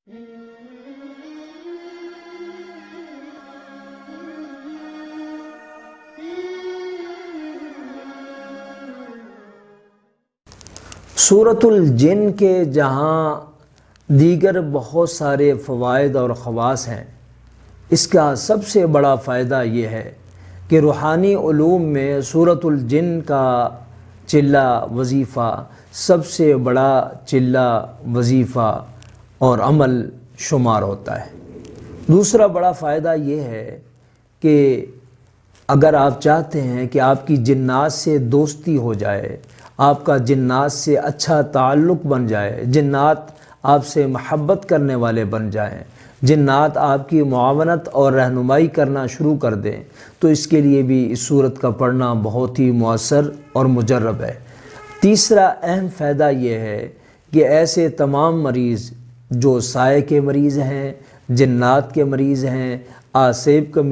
سورۃ الجن کے جہاں دیگر بہت سارے فوائد اور خواص ہیں، اس کا سب سے بڑا فائدہ یہ ہے کہ روحانی علوم میں سورۃ الجن کا چلہ وظیفہ سب سے بڑا چلہ وظیفہ اور عمل شمار ہوتا ہے۔ دوسرا بڑا فائدہ یہ ہے کہ اگر آپ چاہتے ہیں کہ آپ کی جنات سے دوستی ہو جائے، آپ کا جنات سے اچھا تعلق بن جائے، جنات آپ سے محبت کرنے والے بن جائیں، جنات آپ کی معاونت اور رہنمائی کرنا شروع کر دیں، تو اس کے لیے بھی اس سورت کا پڑھنا بہت ہی مؤثر اور مجرب ہے۔ تیسرا اہم فائدہ یہ ہے کہ ایسے تمام مریض جو سائے کے مریض ہیں، جنات کے مریض ہیں، آسیب کے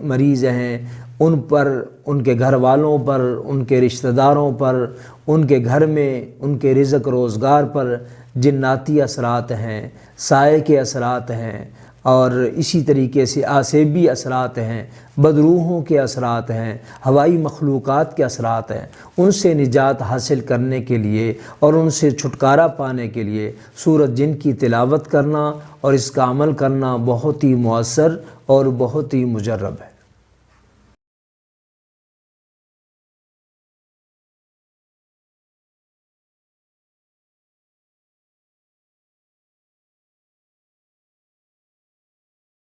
مریض ہیں، ان پر، ان کے گھر والوں پر، ان کے رشتہ داروں پر، ان کے گھر میں ان کے رزق روزگار پر جناتی اثرات ہیں، سائے کے اثرات ہیں، اور اسی طریقے سے آسیبی اثرات ہیں، بدروحوں کے اثرات ہیں، ہوائی مخلوقات کے اثرات ہیں، ان سے نجات حاصل کرنے کے لیے اور ان سے چھٹکارا پانے کے لیے سورۃ جن کی تلاوت کرنا اور اس کا عمل کرنا بہت ہی مؤثر اور بہت ہی مجرب ہے۔